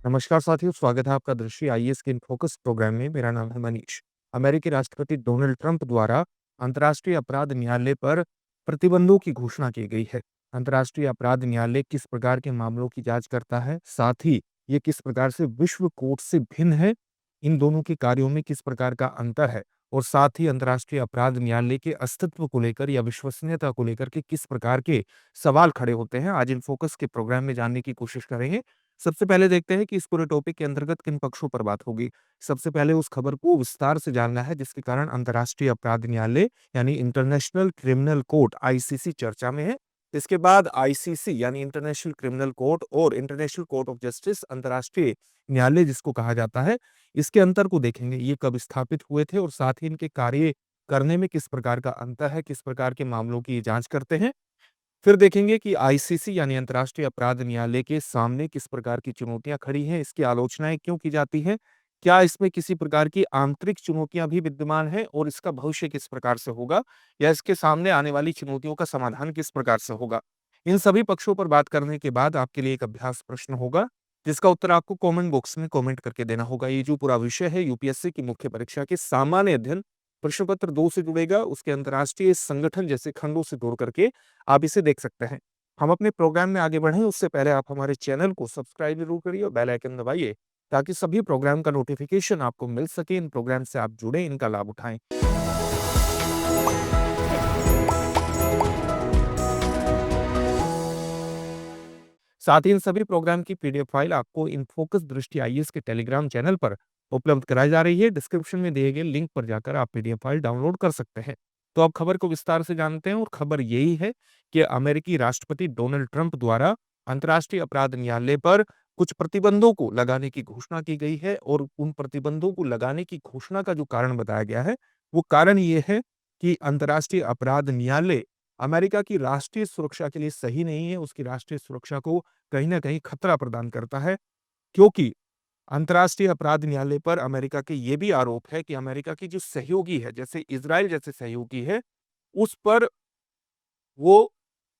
नमस्कार साथियों, स्वागत है आपका दृष्टि आईएएस के इन फोकस प्रोग्राम में। मेरा नाम है मनीष। अमेरिकी राष्ट्रपति डोनाल्ड ट्रंप द्वारा अंतर्राष्ट्रीय अपराध न्यायालय पर प्रतिबंधों की घोषणा की गई है। अंतर्राष्ट्रीय अपराध न्यायालय किस प्रकार के मामलों की जांच करता है, साथ ही ये किस प्रकार से विश्व कोर्ट से भिन्न है, इन दोनों के कार्यों में किस प्रकार का अंतर है, और साथ ही अंतर्राष्ट्रीय अपराध न्यायालय के अस्तित्व को लेकर या विश्वसनीयता को लेकर के किस प्रकार के सवाल खड़े होते हैं, आज इन फोकस के प्रोग्राम में जानने की कोशिश करेंगे। सबसे पहले देखते हैं कि इस पूरे टॉपिक के अंतर्गत किन पक्षों पर बात होगी। सबसे पहले उस खबर को विस्तार से जानना है जिसके कारण अंतर्राष्ट्रीय अपराध न्यायालय यानी इंटरनेशनल क्रिमिनल कोर्ट आईसीसी चर्चा में है। इसके बाद आईसीसी यानी इंटरनेशनल क्रिमिनल कोर्ट और इंटरनेशनल कोर्ट ऑफ जस्टिस अंतर्राष्ट्रीय न्यायालय जिसको कहा जाता है, इसके अंतर को देखेंगे। ये कब स्थापित हुए थे और साथ ही इनके कार्य करने में किस प्रकार का अंतर है, किस प्रकार के मामलों की जांच करते हैं। फिर देखेंगे कि आईसीसी यानी अंतर्राष्ट्रीय अपराध न्यायालय के सामने किस प्रकार की चुनौतियां खड़ी हैं, इसकी आलोचनाएं क्यों की जाती हैं, क्या इसमें किसी प्रकार की आंतरिक चुनौतियां भी विद्यमान हैं और इसका भविष्य किस प्रकार से होगा, या इसके सामने आने वाली चुनौतियों का समाधान किस प्रकार से होगा। इन सभी पक्षों पर बात करने के बाद आपके लिए एक अभ्यास प्रश्न होगा जिसका उत्तर आपको कमेंट बॉक्स में कमेंट करके देना होगा। ये जो पूरा विषय है यूपीएससी की मुख्य परीक्षा के सामान्य अध्ययन प्रश्न पत्र 2 से जुड़ेगा, उसके अंतर्राष्ट्रीय संगठन जैसे खंडों से जोड़ करके आप इसे देख सकते हैं। हम अपने प्रोग्राम में आगे बढ़ें उससे पहले आप हमारे चैनल को सब्सक्राइब जरूर करिए और बेल आइकन दबाइए ताकि सभी प्रोग्राम का नोटिफिकेशन आपको मिल सके। इन प्रोग्राम से आप जुड़े, इनका लाभ उठाएं। साथ ही इन सभी प्रोग्राम की पीडीएफ फाइल आपको इन फोकस दृष्टि आईएएस के टेलीग्राम चैनल पर उपलब्ध कराई जा रही है। डिस्क्रिप्शन में दिए गए लिंक पर जाकर आप पीडीएफ फाइल डाउनलोड कर सकते हैं। तो अब खबर को विस्तार से जानते हैं और खबर यही है कि अमेरिकी राष्ट्रपति डोनाल्ड ट्रंप द्वारा अंतर्राष्ट्रीय अपराध न्यायालय पर कुछ प्रतिबंधों को लगाने की घोषणा की गई है, और उन प्रतिबंधों को लगाने की घोषणा का जो कारण बताया गया है वो कारण ये है कि अंतर्राष्ट्रीय अपराध न्यायालय अमेरिका की राष्ट्रीय सुरक्षा के लिए सही नहीं है, उसकी राष्ट्रीय सुरक्षा को कहीं न कहीं खतरा प्रदान करता है, क्योंकि अंतर्राष्ट्रीय अपराध न्यायालय पर अमेरिका के ये भी आरोप है कि अमेरिका की जो सहयोगी है, जैसे इज़राइल जैसे सहयोगी है, उस पर वो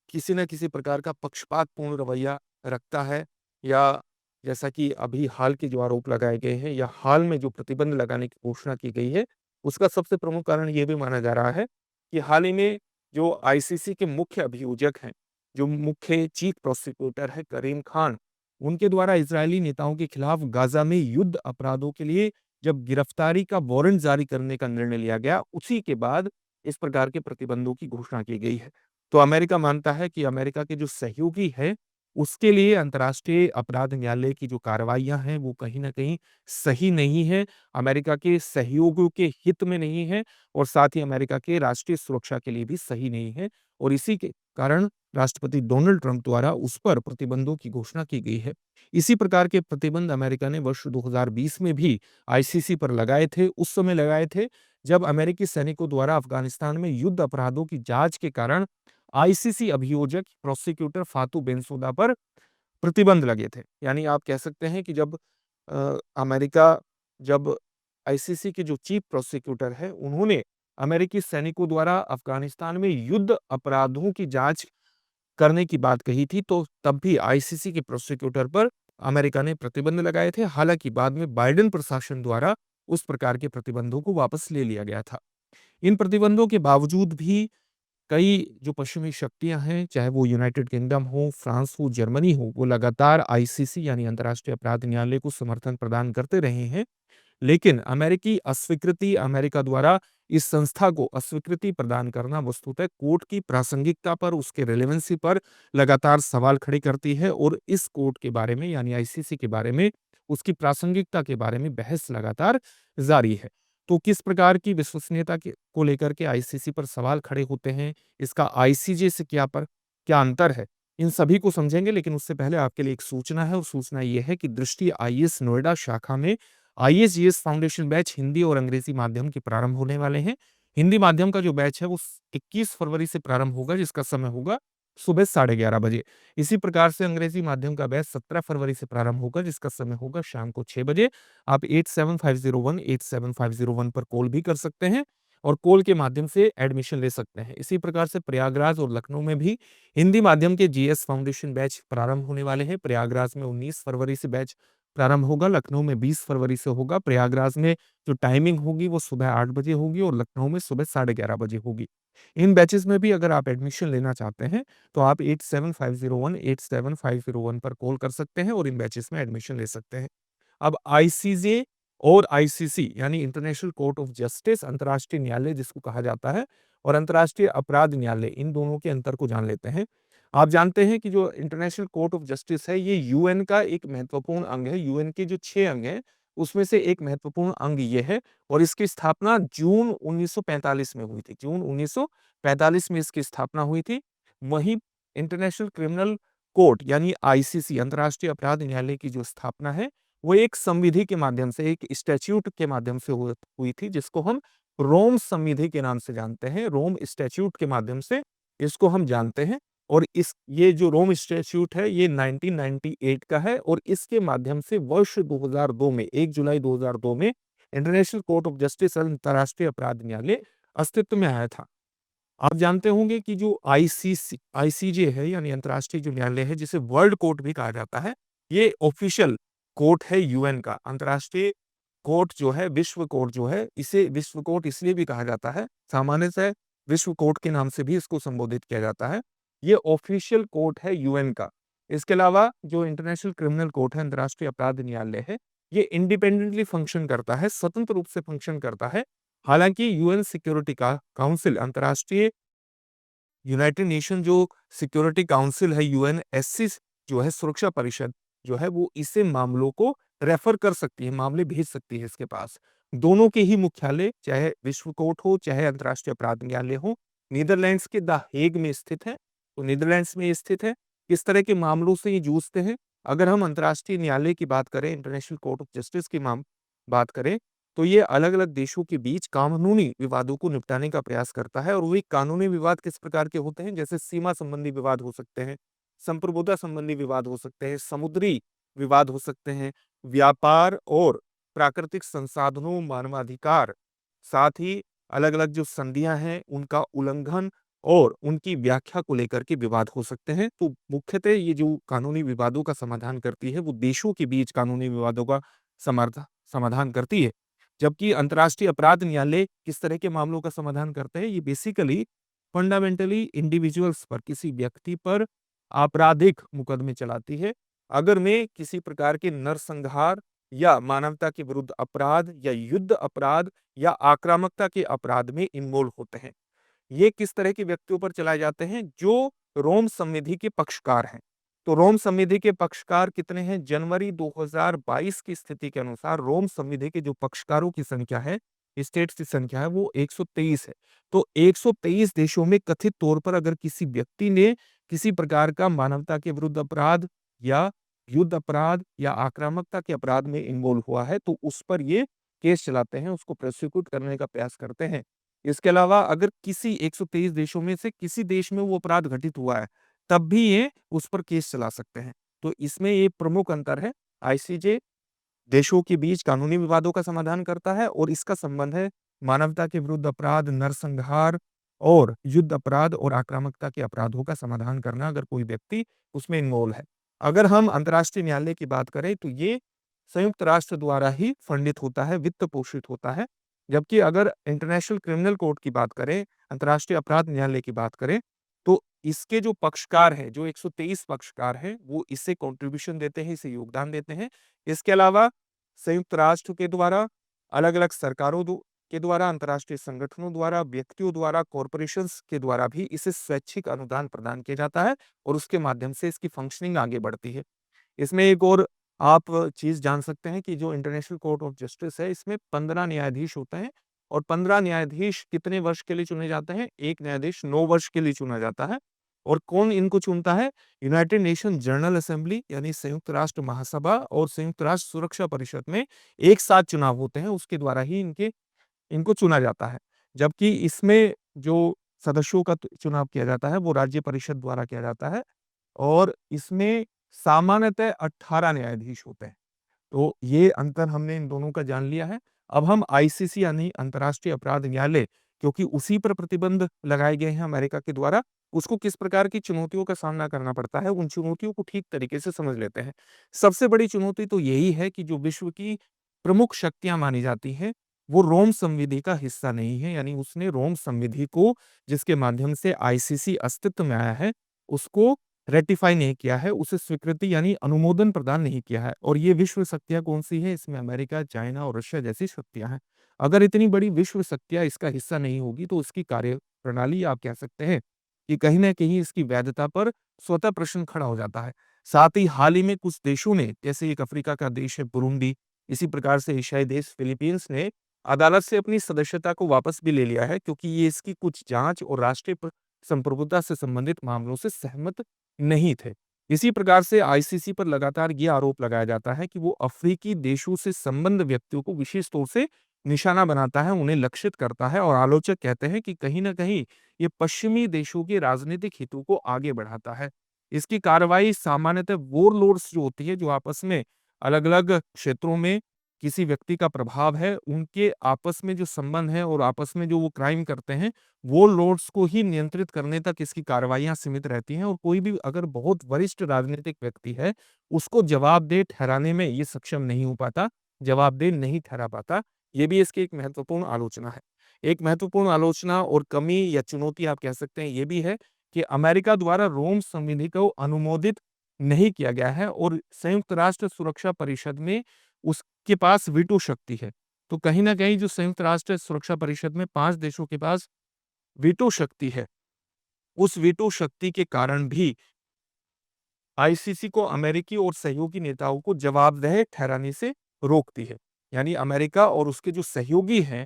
किसी न किसी प्रकार का पक्षपातपूर्ण रवैया रखता है, या जैसा कि अभी हाल के जो आरोप लगाए गए हैं या हाल में जो प्रतिबंध लगाने की घोषणा की गई है, उसका सबसे प्रमुख कारण ये भी माना जा रहा है कि हाल ही में जो आईसीसी के मुख्य अभियोजक हैं, जो मुख्य चीफ प्रोसिक्यूटर है करीम खान, उनके द्वारा इजरायली नेताओं के खिलाफ गाजा में युद्ध अपराधों के लिए जब गिरफ्तारी का वारंट जारी करने का निर्णय लिया गया, उसी के बाद इस प्रकार के प्रतिबंधों की घोषणा की गई है। तो अमेरिका मानता है कि अमेरिका के जो सहयोगी हैं, उसके लिए अंतर्राष्ट्रीय अपराध न्यायालय की जो कार्रवाइयाँ हैं, वो कहीं न कहीं सही नहीं है, अमेरिका के सहयोगियों के हित में नहीं है, और साथ ही अमेरिका के राष्ट्रीय सुरक्षा के लिए भी सही नहीं है, और इसी के कारण राष्ट्रपति डोनाल्ड ट्रंप द्वारा उस पर प्रतिबंधों की घोषणा की गई है। इसी प्रकार के प्रतिबंध अमेरिका ने वर्ष 2020 में भी आईसीसी पर लगाए थे। उस समय लगाए थे जब अमेरिकी सैनिकों द्वारा अफगानिस्तान में युद्ध अपराधों की जांच के कारण आईसीसी अभियोजक प्रोसिक्यूटर फातू बेंसुदा पर प्रतिबंध लगे थे। यानी आप कह सकते हैं कि अमेरिका जब आईसीसी के जो चीफ प्रोसिक्यूटर है, उन्होंने अमेरिकी सैनिकों द्वारा अफगानिस्तान में युद्ध अपराधों की जांच करने की बात कही थी, तो तब भी आईसीसी के प्रोसिक्यूटर पर अमेरिका ने प्रतिबंध लगाए थे। हालांकि बाद में बाइडेन प्रशासन द्वारा उस प्रकार के प्रतिबंधों को वापस ले लिया गया था। इन प्रतिबंधों के बावजूद भी कई जो पश्चिमी शक्तियां हैं, चाहे वो यूनाइटेड किंगडम हो, फ्रांस हो, जर्मनी हो, वो लगातार आईसीसी यानी अंतर्राष्ट्रीय अपराध न्यायालय को समर्थन प्रदान करते रहे हैं। लेकिन अमेरिकी अस्वीकृति, अमेरिका द्वारा इस संस्था को अस्वीकृति प्रदान करना वस्तुतः कोर्ट की प्रासंगिकता पर, उसके रेलेवेंसी पर लगातार सवाल खड़े करती है, और इस कोर्ट के बारे में यानी आईसीसी के बारे में, उसकी प्रासंगिकता के बारे में बहस लगातार जारी है। तो किस प्रकार की विश्वसनीयता को लेकर के आईसीसी पर सवाल खड़े होते हैं, इसका आईसीजे से क्या अंतर है, इन सभी को समझेंगे। लेकिन उससे पहले आपके लिए एक सूचना है, और सूचना ये है कि दृष्टि आईएएस नोएडा शाखा में आईएएस फाउंडेशन बैच हिंदी और अंग्रेजी माध्यम के प्रारंभ होने वाले हैं। हिंदी माध्यम का जो बैच है वो 21 फरवरी से प्रारंभ होगा, जिसका समय होगा सुबह 11:30 बजे। इसी प्रकार से अंग्रेजी माध्यम का बैच 17 फरवरी से प्रारंभ होगा, जिसका समय होगा शाम को 6 बजे। आप 8750187501 पर कॉल भी कर सकते हैं और कॉल के माध्यम से एडमिशन ले सकते हैं। इसी प्रकार से प्रयागराज और लखनऊ में भी हिंदी माध्यम के जीएस फाउंडेशन बैच प्रारंभ होने वाले हैं। प्रयागराज में 19 फरवरी से बैच प्रारंभ होगा, लखनऊ में 20 फरवरी से होगा, प्रयागराज में जो टाइमिंग होगी वो सुबह 8 बजे होगी और लखनऊ में सुबह साढ़े 11 बजे होगी। इन बैचेज़ में भी अगर आप एडमिशन लेना चाहते हैं, तो आप 8750187501 पर कॉल कर सकते हैं और इन बैचेज़ में एडमिशन ले सकते हैं। अब आईसीजे और आईसीसी यानी इंटरनेशनल कोर्ट ऑफ जस्टिस, अंतर्राष्ट्रीय न्यायालय जिसको कहा जाता है, और अंतर्राष्ट्रीय अपराध न्यायालय, इन दोनों के अंतर को जान लेते हैं। आप जानते हैं कि जो इंटरनेशनल कोर्ट ऑफ जस्टिस है, ये यूएन का एक महत्वपूर्ण अंग है। यूएन के जो 6 अंग हैं, उसमें से एक महत्वपूर्ण अंग ये है और इसकी स्थापना जून 1945 में हुई थी। जून 1945 में इसकी स्थापना हुई थी। वहीं इंटरनेशनल क्रिमिनल कोर्ट यानी आईसीसी, अंतर्राष्ट्रीय अपराध न्यायालय की जो स्थापना है, वो एक संविधि के माध्यम से, एक स्टैट्यूट के माध्यम से हुई थी, जिसको हम रोम संविधि के नाम से जानते हैं। रोम स्टैट्यूट के माध्यम से इसको हम जानते हैं और ये जो रोम स्टैट्यूट है, ये 1998 का है और इसके माध्यम से वर्ष 2002 में, 1 जुलाई 2002 में इंटरनेशनल कोर्ट ऑफ जस्टिस, अंतर्राष्ट्रीय अपराध न्यायालय अस्तित्व में आया था। आप जानते होंगे कि जो आईसीजे है यानी अंतर्राष्ट्रीय जो न्यायालय है, जिसे वर्ल्ड कोर्ट भी कहा जाता है, ये ऑफिशियल कोर्ट है यूएन का। अंतर्राष्ट्रीय कोर्ट जो है, विश्व कोर्ट जो है, इसे विश्व कोर्ट इसलिए भी कहा जाता है, सामान्यतः विश्व कोर्ट के नाम से भी इसको संबोधित किया जाता है। ये ऑफिशियल कोर्ट है यूएन का। इसके अलावा जो इंटरनेशनल क्रिमिनल कोर्ट है, अंतर्राष्ट्रीय अपराध न्यायालय है, ये इंडिपेंडेंटली फंक्शन करता है, स्वतंत्र रूप से फंक्शन करता है। हालांकि यूएन सिक्योरिटी का काउंसिल, अंतर्राष्ट्रीय यूनाइटेड नेशन जो सिक्योरिटी काउंसिल है, यूएनएससी जो है, सुरक्षा परिषद जो है, वो इसे मामलों को रेफर कर सकती है, मामले भेज सकती है इसके पास। दोनों के ही मुख्यालय, चाहे विश्व कोर्ट हो चाहे अंतर्राष्ट्रीय अपराध न्यायालय हो, नीदरलैंड्स के द हेग में स्थित है। तो नीदरलैंड्स में ये स्थित है। किस तरह के मामलों से ये जूझते हैं? अगर हम अंतर्राष्ट्रीय न्यायालय की बात करें, इंटरनेशनल कोर्ट ऑफ जस्टिस की बात करें, तो ये अलग-अलग देशों के बीच कानूनी विवादों को निपटाने का प्रयास करता है और वही कानूनी विवाद किस प्रकार के होते हैं, जैसे सीमा संबंधी विवाद हो सकते हैं, संप्रभुता संबंधी विवाद हो सकते हैं, समुद्री विवाद हो सकते हैं, व्यापार और प्राकृतिक संसाधनों, मानवाधिकार, साथ ही अलग-अलग जो संधियां हैं, उनका उल्लंघन और उनकी व्याख्या को लेकर के विवाद हो सकते हैं। तो मुख्यतः ये जो कानूनी विवादों का समाधान करती है, वो देशों के बीच कानूनी विवादों का समाधान करती है। जबकि अंतर्राष्ट्रीय अपराध न्यायालय किस तरह के मामलों का समाधान करते हैं, ये बेसिकली फंडामेंटली इंडिविजुअल्स पर, किसी व्यक्ति पर आपराधिक मुकदमे चलाती है अगर वे किसी प्रकार के नरसंहार या मानवता के विरुद्ध अपराध या युद्ध अपराध या आक्रामकता के अपराध में इन्वॉल्व होते हैं। ये किस तरह के व्यक्तियों पर चलाए जाते हैं? जो रोम संविधि के पक्षकार हैं। तो रोम संविधि के पक्षकार कितने हैं? जनवरी 2022 की स्थिति के अनुसार रोम संविधि के जो पक्षकारों की संख्या है, स्टेट्स की संख्या है, वो 123 है। तो 123 देशों में कथित तौर पर अगर किसी व्यक्ति ने किसी प्रकार का मानवता के विरुद्ध अपराध या युद्ध अपराध या आक्रामकता के अपराध में इन्वॉल्व हुआ है, तो उस पर ये केस चलाते हैं, उसको प्रोसिक्यूट करने का प्रयास करते हैं। इसके अलावा अगर किसी 123 देशों में से किसी देश में वो अपराध घटित हुआ है, तब भी ये उस पर केस चला सकते हैं। तो इसमें ये प्रमुख अंतर है। आईसीजे देशों के बीच कानूनी विवादों का समाधान करता है और इसका संबंध है मानवता के विरुद्ध अपराध, नरसंहार और युद्ध अपराध और आक्रामकता के अपराधों का समाधान करना, अगर कोई व्यक्ति उसमें इन्वॉल्व है। अगर हम अंतर्राष्ट्रीय न्यायालय की बात करें, तो ये संयुक्त राष्ट्र द्वारा ही फंडित होता है, वित्त पोषित होता है। जबकि अगर इंटरनेशनल क्रिमिनल कोर्ट की बात करें, अंतर्राष्ट्रीय अपराध न्यायालय की बात करें, तो इसके जो पक्षकार हैं, जो 123 पक्षकार हैं, वो इससे कंट्रीब्यूशन देते हैं, इसे योगदान देते हैं। इसके अलावा संयुक्त राष्ट्र के द्वारा, अलग-अलग सरकारों के द्वारा, अंतर्राष्ट्रीय संगठनों द्वारा, व्यक्तियों द्वारा, कॉरपोरेशंस के द्वारा भी इसे स्वैच्छिक अनुदान प्रदान किया जाता है और उसके माध्यम से इसकी फंक्शनिंग आगे बढ़ती है। इसमें एक और आप चीज़ जान सकते हैं कि जो इंटरनेशनल कोर्ट ऑफ जस्टिस है, इसमें 15 न्यायाधीश होते हैं और 15 न्यायाधीश कितने वर्ष के लिए चुने जाते हैं? 1 न्यायाधीश 9 वर्ष के लिए चुना जाता है। और कौन इनको चुनता है? यूनाइटेड नेशन जनरल असेंबली यानी संयुक्त राष्ट्र महासभा और संयुक्त राष्ट्र सुरक्षा परिषद में एक साथ चुनाव होते हैं, उसके द्वारा ही इनको चुना जाता है। जबकि इसमें जो सदस्यों का चुनाव किया जाता है, वो राज्य परिषद द्वारा किया जाता है और इसमें सामान्यतः 18 न्यायाधीश होते हैं। तो ये अंतर हमने इन दोनों का जान लिया है। अब हम आईसीसी यानी अंतर्राष्ट्रीय अपराध न्यायालय, क्योंकि उसी पर प्रतिबंध लगाए गए हैं अमेरिका के द्वारा, उसको किस प्रकार की चुनौतियों का सामना करना पड़ता है, उन चुनौतियों को ठीक तरीके से समझ लेते हैं। सबसे बड़ी चुनौती तो यही है कि जो विश्व की प्रमुख शक्तियाँ मानी जाती हैं, वो रोम संविधि का हिस्सा नहीं है। यानी उसने रोम संविधि को, जिसके माध्यम से आईसीसी अस्तित्व में आया है, उसको रेटिफ़ाई नहीं किया है, उसे स्वीकृति यानी अनुमोदन प्रदान नहीं किया है। और ये विश्व शक्तियाँ कौन-सी हैं? इसमें अमेरिका, चाइना और रशिया जैसी शक्तियाँ हैं। अगर इतनी बड़ी विश्व शक्तियाँ इसका हिस्सा नहीं होगी, तो उसकी कार्यप्रणाली, आप कह सकते हैं कि कहीं न कहीं इसकी वैधता पर स्वतः प्रश्न खड़ा हो जाता है। साथ ही हाल ही में कुछ देशों ने, जैसे एक अफ्रीका का देश है बुरुंडी, इसी प्रकार से एशियाई देश फिलीपींस ने अदालत से अपनी सदस्यता को वापस भी ले लिया है, क्योंकि ये इसकी कुछ जाँच और राष्ट्रीय संप्रभुता से संबंधित मामलों से सहमत नहीं थे। इसी प्रकार से आईसीसी पर लगातार ये आरोप लगाया जाता है कि वो अफ्रीकी देशों से संबद्ध व्यक्तियों को विशेष तौर से निशाना बनाता है, उन्हें लक्षित करता है, और आलोचक कहते हैं कि कहीं न कहीं ये पश्चिमी देशों के राजनीतिक हितों को आगे बढ़ाता है। इसकी कार्रवाई सामान्यतः वॉरलॉर्ड्स जो होती है, जो आपस में अलग-अलग क्षेत्रों में किसी व्यक्ति का प्रभाव है, उनके आपस में जो संबंध है और आपस में जो वो क्राइम करते हैं, वॉरलॉर्ड्स को ही नियंत्रित करने तक इसकी कार्रवाइयाँ सीमित रहती हैं। और कोई भी अगर बहुत वरिष्ठ राजनीतिक व्यक्ति है, उसको जवाबदेह ठहराने में ये सक्षम नहीं हो पाता, जवाबदेह नहीं ठहरा पाता। ये भी इसकी एक महत्वपूर्ण आलोचना है। एक महत्वपूर्ण आलोचना और कमी या चुनौती आप कह सकते हैं ये भी है कि अमेरिका द्वारा रोम संविधि को अनुमोदित नहीं किया गया है, और संयुक्त राष्ट्र सुरक्षा परिषद में उसके पास वीटो शक्ति है। तो कहीं न कहीं जो संयुक्त राष्ट्र सुरक्षा परिषद में 5 देशों के पास वीटो शक्ति है, उस वीटो शक्ति के कारण भी आईसीसी को अमेरिकी और सहयोगी नेताओं को जवाबदेह ठहराने से रोकती है। यानी अमेरिका और उसके जो सहयोगी हैं,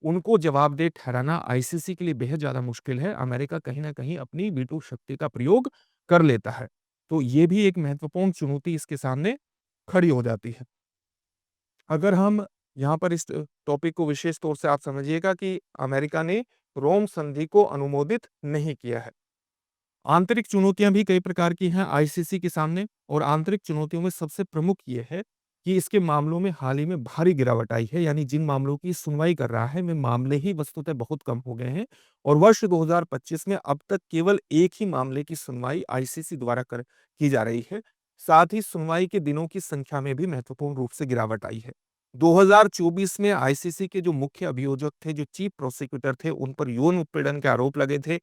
उनको जवाबदेह ठहराना आईसीसी के लिए बेहद ज़्यादा मुश्किल है। अमेरिका कहीं न कहीं अपनी वीटो शक्ति का प्रयोग कर लेता है। तो ये भी एक महत्वपूर्ण चुनौती इसके सामने खड़ी हो जाती है। अगर हम यहाँ पर इस टॉपिक को विशेष तौर से आप समझिएगा कि अमेरिका ने रोम संधि को अनुमोदित नहीं किया है। आंतरिक चुनौतियां भी कई प्रकार की हैं आईसीसी के सामने, और आंतरिक चुनौतियों में सबसे प्रमुख ये है कि इसके मामलों में हाल ही में भारी गिरावट आई है। यानी जिन मामलों की सुनवाई कर रहा है, वे मामले ही वस्तुतः बहुत कम हो गए हैं, और वर्ष 2025 में अब तक केवल एक ही मामले की सुनवाई आईसीसी द्वारा की जा रही है। साथ ही सुनवाई के दिनों की संख्या में भी महत्वपूर्ण रूप से गिरावट आई है। 2024 में आईसीसी के जो मुख्य अभियोजक थे, जो चीफ प्रोसिक्यूटर थे, उन पर यौन उत्पीड़न के आरोप लगे थे,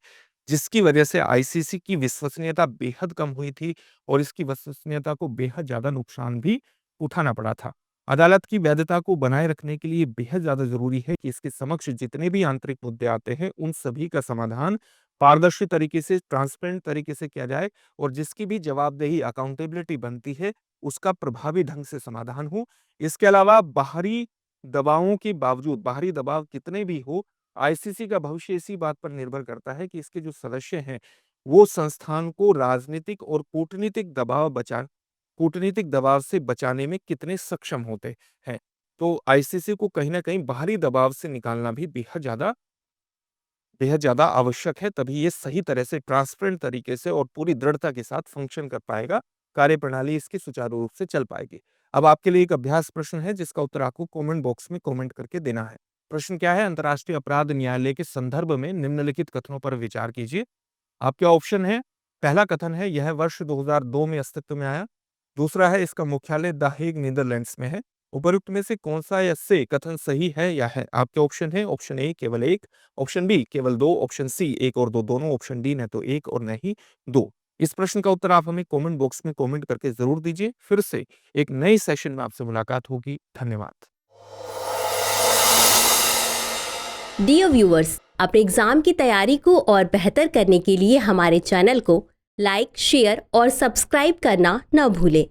जिसकी वजह से आईसीसी की विश्वसनीयता बेहद कम हुई थी, और इसकी विश्वसनीयता को बेहद ज्यादा नुकसान भी उठाना पड़ा था। अदालत की वैधता को बनाए रखने के लिए बेहद ज्यादा जरूरी है कि इसके समक्ष जितने भी आंतरिक मुद्दे आते हैं, उन सभी का समाधान पारदर्शी तरीके से, ट्रांसपेरेंट तरीके से किया जाए, और जिसकी भी जवाबदेही, अकाउंटेबिलिटी बनती है, उसका प्रभावी ढंग से समाधान हो। इसके अलावा बाहरी दबावों के बावजूद, बाहरी दबाव कितने भी हो, आईसीसी का भविष्य इसी बात पर निर्भर करता है कि इसके जो सदस्य हैं, वो संस्थान को राजनीतिक और कूटनीतिक दबाव से बचाने में कितने सक्षम होते हैं। तो आईसीसी को कहीं न कहीं बाहरी दबाव से निकालना भी बेहद ज़्यादा आवश्यक है, तभी ये सही तरह से, ट्रांसपेरेंट तरीके से और पूरी दृढ़ता के साथ फंक्शन कर पाएगा, कार्यप्रणाली इसकी सुचारू रूप से चल पाएगी। अब आपके लिए एक अभ्यास प्रश्न है, जिसका उत्तर आपको कमेंट बॉक्स में कमेंट करके देना है। प्रश्न क्या है? अंतर्राष्ट्रीय अपराध न्यायालय के संदर्भ में निम्नलिखित कथनों पर विचार कीजिए। आपके ऑप्शन है, पहला कथन है, यह वर्ष 2002 में अस्तित्व में आया। दूसरा है, इसका मुख्यालय द हेग नीदरलैंड्स में है। उपरोक्त में से कौन सा या से कथन सही है या है? आपके ऑप्शन है, ऑप्शन ए केवल एक, ऑप्शन बी केवल दो, ऑप्शन सी एक और दो दोनों, ऑप्शन डी न तो एक और न ही दो। इस प्रश्न का उत्तर आप हमें कमेंट बॉक्स में कमेंट करके जरूर दीजिए। फिर से एक नए सेशन में आपसे मुलाकात होगी। धन्यवाद। डियर व्यूअर्स, अपने एग्जाम की तैयारी को और बेहतर करने के लिए हमारे चैनल को लाइक, शेयर और सब्सक्राइब करना न भूलें।